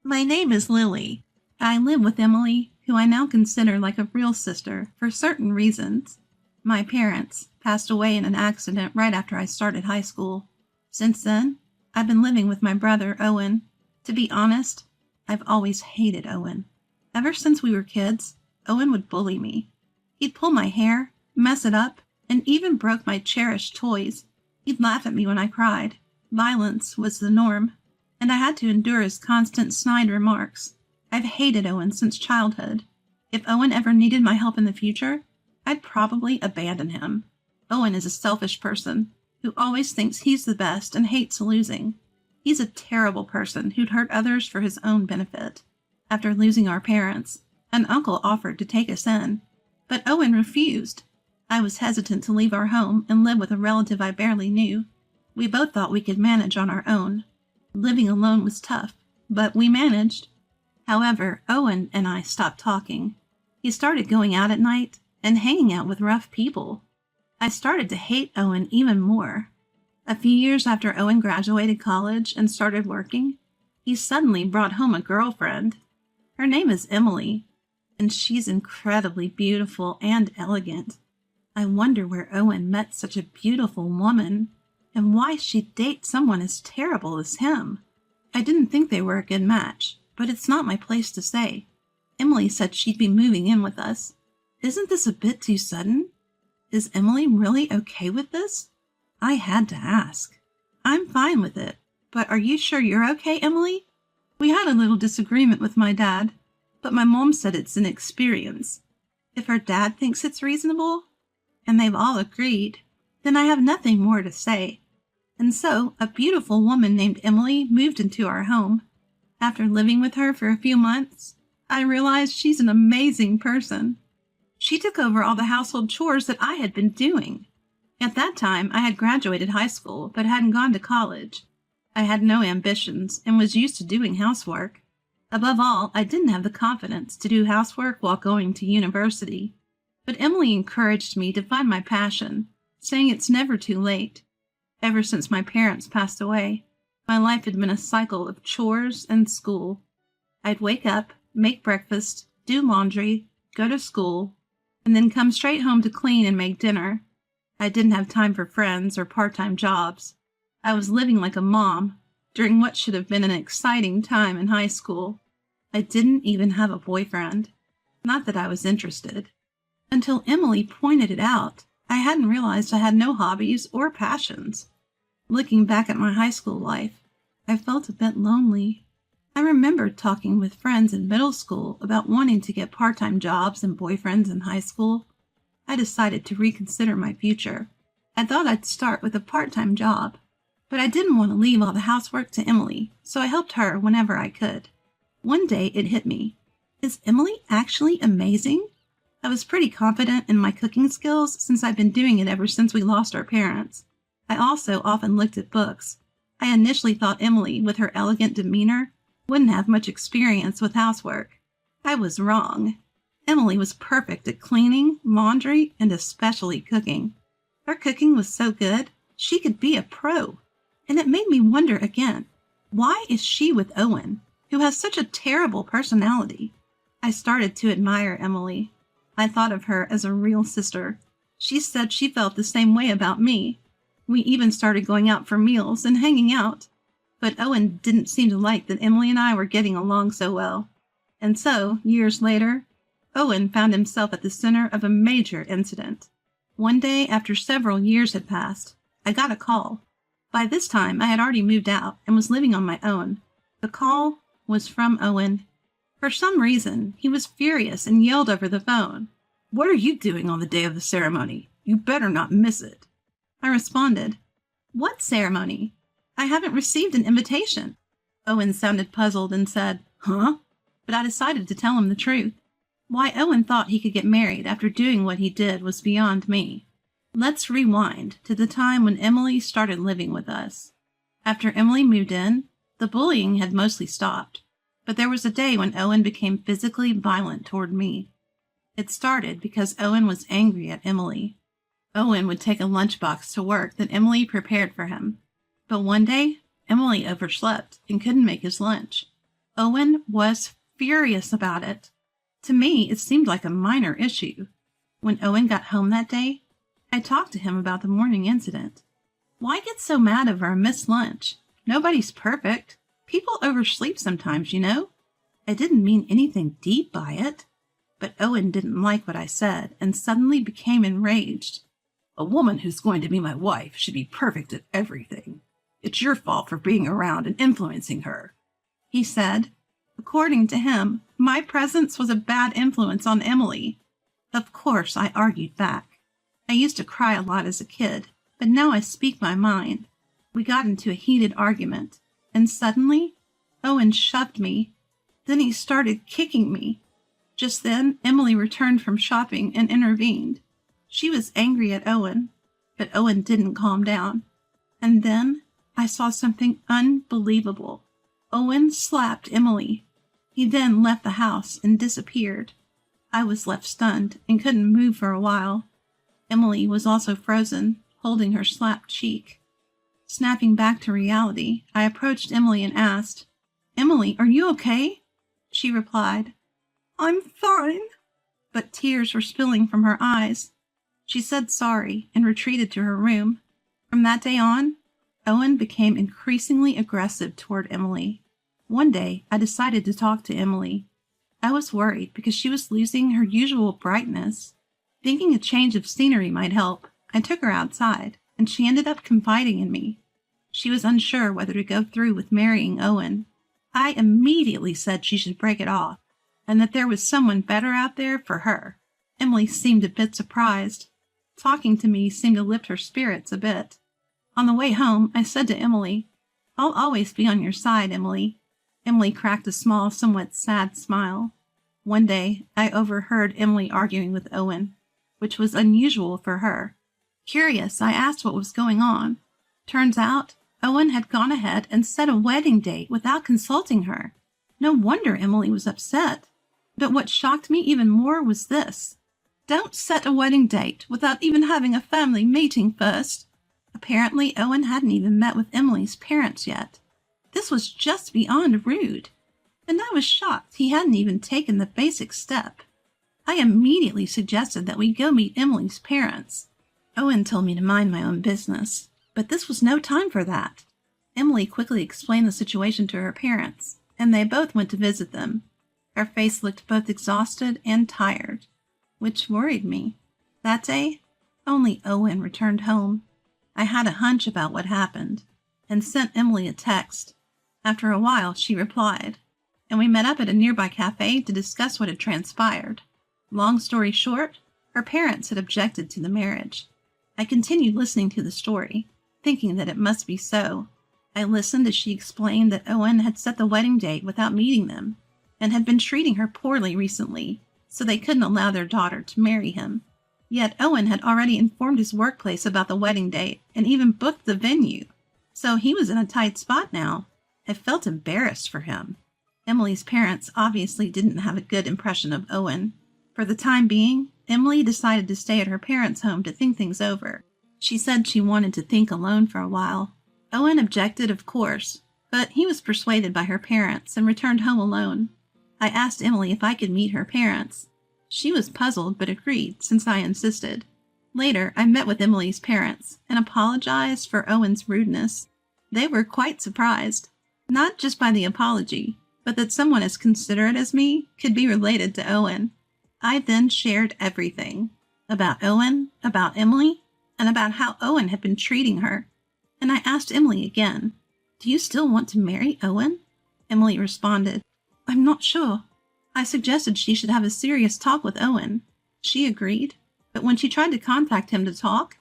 My name is Lily. I live with Emily, who I now consider like a real sister for certain reasons. My parents passed away in an accident right after I started high school. Since then, I've been living with my brother, Owen. To be honest, I've always hated Owen. Ever since we were kids, Owen would bully me. He'd pull my hair, mess it up, and even broke my cherished toys. He'd laugh at me when I cried. Violence was the norm, and I had to endure his constant snide remarks. I've hated Owen since childhood. If Owen ever needed my help in the future, I'd probably abandon him. Owen is a selfish person who always thinks he's the best and hates losing. He's a terrible person who'd hurt others for his own benefit. After losing our parents, an uncle offered to take us in, but Owen refused. I was hesitant to leave our home and live with a relative I barely knew. We both thought we could manage on our own. Living alone was tough, but we managed. However, Owen and I stopped talking. He started going out at night and hanging out with rough people. I started to hate Owen even more. A few years after Owen graduated college and started working, he suddenly brought home a girlfriend. Her name is Emily, and she's incredibly beautiful and elegant. I wonder where Owen met such a beautiful woman, and why she'd date someone as terrible as him. I didn't think they were a good match, but it's not my place to say. Emily said she'd be moving in with us. Isn't this a bit too sudden? Is Emily really okay with this? I had to ask. I'm fine with it, but are you sure you're okay, Emily? We had a little disagreement with my dad, but my mom said it's an experience. If her dad thinks it's reasonable, and they've all agreed, then I have nothing more to say. And so, a beautiful woman named Emily moved into our home. After living with her for a few months, I realized she's an amazing person. She took over all the household chores that I had been doing. At that time, I had graduated high school, but hadn't gone to college. I had no ambitions and was used to doing housework. Above all, I didn't have the confidence to do housework while going to university. But Emily encouraged me to find my passion, saying it's never too late. Ever since my parents passed away, my life had been a cycle of chores and school. I'd wake up, make breakfast, do laundry, go to school, and then come straight home to clean and make dinner. I didn't have time for friends or part-time jobs. I was living like a mom during what should have been an exciting time in high school. I didn't even have a boyfriend. Not that I was interested. Until Emily pointed it out, I hadn't realized I had no hobbies or passions. Looking back at my high school life, I felt a bit lonely. I remembered talking with friends in middle school about wanting to get part-time jobs and boyfriends in high school. I decided to reconsider my future. I thought I'd start with a part-time job, but I didn't want to leave all the housework to Emily, so I helped her whenever I could. One day it hit me. Is Emily actually amazing? I was pretty confident in my cooking skills since I'd been doing it ever since we lost our parents. I also often looked at books. I initially thought Emily, with her elegant demeanor, wouldn't have much experience with housework. I was wrong. Emily was perfect at cleaning, laundry, and especially cooking. Her cooking was so good, she could be a pro. And it made me wonder again, why is she with Owen, who has such a terrible personality? I started to admire Emily. I thought of her as a real sister. She said she felt the same way about me. We even started going out for meals and hanging out. But Owen didn't seem to like that Emily and I were getting along so well. And so, years later, Owen found himself at the center of a major incident. One day, after several years had passed, I got a call. By this time, I had already moved out and was living on my own. The call was from Owen. For some reason, he was furious and yelled over the phone, "What are you doing on the day of the ceremony? You better not miss it." I responded, "What ceremony? I haven't received an invitation." Owen sounded puzzled and said, "Huh?" But I decided to tell him the truth. Why Owen thought he could get married after doing what he did was beyond me. Let's rewind to the time when Emily started living with us. After Emily moved in, the bullying had mostly stopped. But there was a day when Owen became physically violent toward me. It started because Owen was angry at Emily. Owen would take a lunchbox to work that Emily prepared for him. But one day, Emily overslept and couldn't make his lunch. Owen was furious about it. To me, it seemed like a minor issue. When Owen got home that day, I talked to him about the morning incident. Why get so mad over a missed lunch? Nobody's perfect. People oversleep sometimes, you know. I didn't mean anything deep by it. But Owen didn't like what I said and suddenly became enraged. A woman who's going to be my wife should be perfect at everything. It's your fault for being around and influencing her, he said. According to him, my presence was a bad influence on Emily. Of course, I argued back. I used to cry a lot as a kid, but now I speak my mind. We got into a heated argument, and suddenly, Owen shoved me. Then he started kicking me. Just then, Emily returned from shopping and intervened. She was angry at Owen, but Owen didn't calm down. And then I saw something unbelievable. Owen slapped Emily. He then left the house and disappeared. I was left stunned and couldn't move for a while. Emily was also frozen, holding her slapped cheek. Snapping back to reality, I approached Emily and asked, "Emily, are you okay?" She replied, "I'm fine," but tears were spilling from her eyes. She said sorry and retreated to her room. From that day on, Owen became increasingly aggressive toward Emily. One day, I decided to talk to Emily. I was worried because she was losing her usual brightness. Thinking a change of scenery might help, I took her outside, and she ended up confiding in me. She was unsure whether to go through with marrying Owen. I immediately said she should break it off, and that there was someone better out there for her. Emily seemed a bit surprised. Talking to me seemed to lift her spirits a bit. On the way home, I said to Emily, "I'll always be on your side, Emily." Emily cracked a small, somewhat sad smile. One day, I overheard Emily arguing with Owen, which was unusual for her. Curious, I asked what was going on. Turns out, Owen had gone ahead and set a wedding date without consulting her. No wonder Emily was upset. But what shocked me even more was this. Don't set a wedding date without even having a family meeting first. Apparently, Owen hadn't even met with Emily's parents yet. This was just beyond rude. And I was shocked he hadn't even taken the basic step. I immediately suggested that we go meet Emily's parents. Owen told me to mind my own business, but this was no time for that. Emily quickly explained the situation to her parents, and they both went to visit them. Her face looked both exhausted and tired, which worried me. That day, only Owen returned home. I had a hunch about what happened, and sent Emily a text. After a while, she replied, and we met up at a nearby cafe to discuss what had transpired. Long story short, her parents had objected to the marriage. I continued listening to the story, thinking that it must be so. I listened as she explained that Owen had set the wedding date without meeting them, and had been treating her poorly recently, so they couldn't allow their daughter to marry him. Yet Owen had already informed his workplace about the wedding date and even booked the venue, so he was in a tight spot now. I felt embarrassed for him. Emily's parents obviously didn't have a good impression of Owen. For the time being, Emily decided to stay at her parents' home to think things over. She said she wanted to think alone for a while. Owen objected, of course, but he was persuaded by her parents and returned home alone. I asked Emily if I could meet her parents. She was puzzled but agreed since I insisted. Later, I met with Emily's parents and apologized for Owen's rudeness. They were quite surprised, not just by the apology, but that someone as considerate as me could be related to Owen. I then shared everything about Owen, about Emily, and about how Owen had been treating her. And I asked Emily again, "Do you still want to marry Owen?" Emily responded, "I'm not sure." I suggested she should have a serious talk with Owen. She agreed, but when she tried to contact him to talk,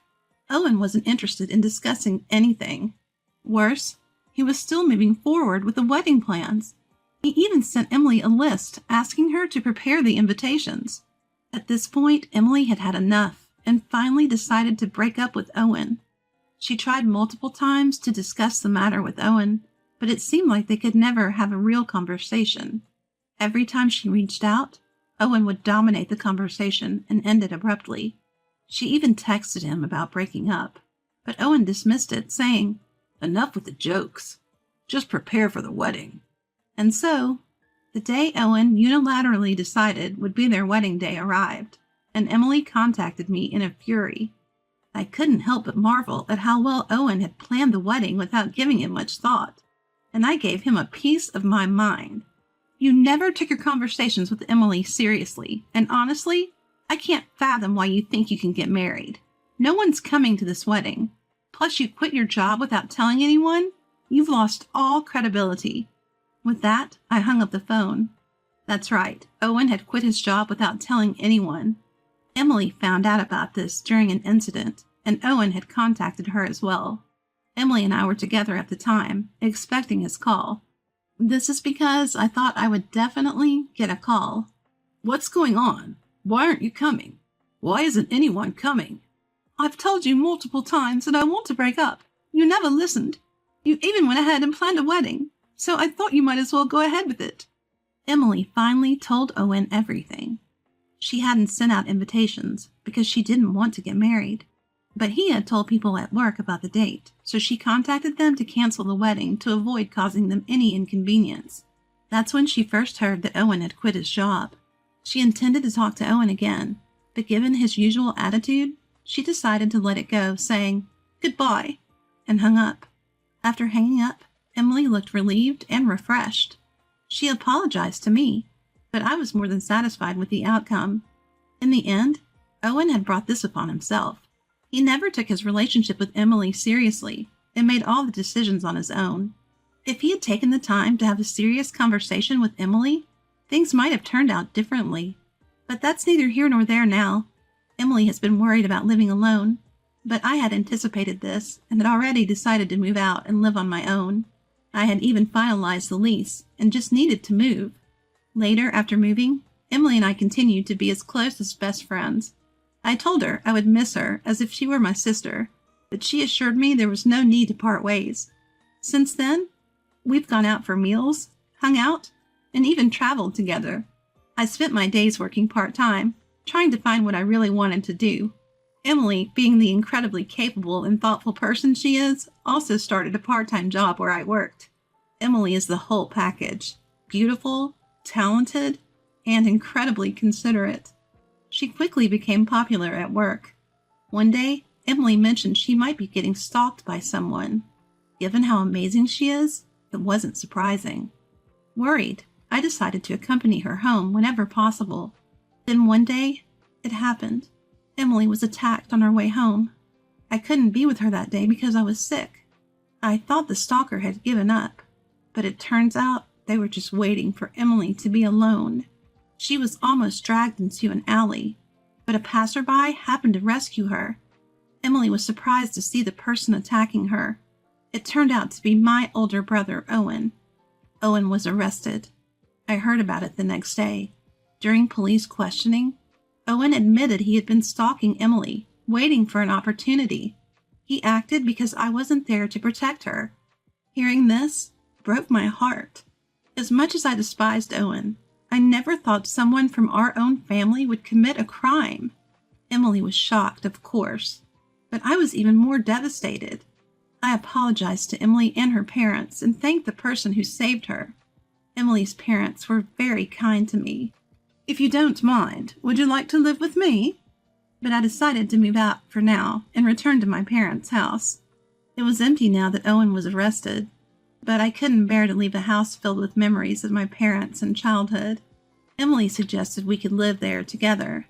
Owen wasn't interested in discussing anything. Worse, he was still moving forward with the wedding plans. He even sent Emily a list asking her to prepare the invitations. At this point, Emily had had enough and finally decided to break up with Owen. She tried multiple times to discuss the matter with Owen, but it seemed like they could never have a real conversation. Every time she reached out, Owen would dominate the conversation and end it abruptly. She even texted him about breaking up, but Owen dismissed it, saying, "Enough with the jokes. Just prepare for the wedding." And so, The day Owen unilaterally decided would be their wedding day arrived, and Emily contacted me in a fury. I couldn't help but marvel at how well Owen had planned the wedding without giving it much thought, and I gave him a piece of my mind. You never took your conversations with Emily seriously, and honestly, I can't fathom why you think you can get married. No one's coming to this wedding. Plus, you quit your job without telling anyone? You've lost all credibility. With that, I hung up the phone. That's right, Owen had quit his job without telling anyone. Emily found out about this during an incident, and Owen had contacted her as well. Emily and I were together at the time, expecting his call. This is because I thought I would definitely get a call. What's going on? Why aren't you coming? Why isn't anyone coming? I've told you multiple times that I want to break up. You never listened. You even went ahead and planned a wedding, so I thought you might as well go ahead with it. Emily finally told Owen everything. She hadn't sent out invitations because she didn't want to get married, but he had told people at work about the date, so she contacted them to cancel the wedding to avoid causing them any inconvenience. That's when she first heard that Owen had quit his job. She intended to talk to Owen again, but given his usual attitude, she decided to let it go, saying, "Goodbye," and hung up. After hanging up, Emily looked relieved and refreshed. She apologized to me, but I was more than satisfied with the outcome. In the end, Owen had brought this upon himself. He never took his relationship with Emily seriously and made all the decisions on his own. If he had taken the time to have a serious conversation with Emily, things might have turned out differently. But that's neither here nor there now. Emily has been worried about living alone, but I had anticipated this and had already decided to move out and live on my own. I had even finalized the lease and just needed to move. Later, after moving, Emily and I continued to be as close as best friends. I told her I would miss her as if she were my sister, but she assured me there was no need to part ways. Since then, we've gone out for meals, hung out, and even traveled together. I spent my days working part-time, trying to find what I really wanted to do. Emily, being the incredibly capable and thoughtful person she is, also started a part-time job where I worked. Emily is the whole package: beautiful, talented, and incredibly considerate. She quickly became popular at work. One day, Emily mentioned she might be getting stalked by someone. Given how amazing she is, it wasn't surprising. Worried, I decided to accompany her home whenever possible. Then one day, it happened. Emily was attacked on her way home. I couldn't be with her that day because I was sick. I thought the stalker had given up, but it turns out they were just waiting for Emily to be alone. She was almost dragged into an alley, but a passerby happened to rescue her. Emily was surprised to see the person attacking her. It turned out to be my older brother, Owen. Owen was arrested. I heard about it the next day. During police questioning, Owen admitted he had been stalking Emily, waiting for an opportunity. He acted because I wasn't there to protect her. Hearing this broke my heart. As much as I despised Owen, I never thought someone from our own family would commit a crime. Emily was shocked, of course, but I was even more devastated. I apologized to Emily and her parents and thanked the person who saved her. Emily's parents were very kind to me. "If you don't mind, would you like to live with me?" But I decided to move out for now and return to my parents' house. It was empty now that Owen was arrested, but I couldn't bear to leave a house filled with memories of my parents and childhood. Emily suggested we could live there together.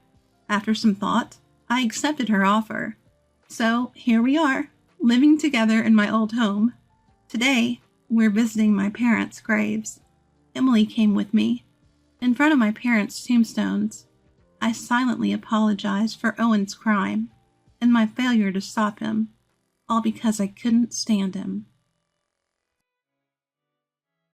After some thought, I accepted her offer. So here we are, living together in my old home. Today, we're visiting my parents' graves. Emily came with me. In front of my parents' tombstones, I silently apologized for Owen's crime and my failure to stop him, all because I couldn't stand him.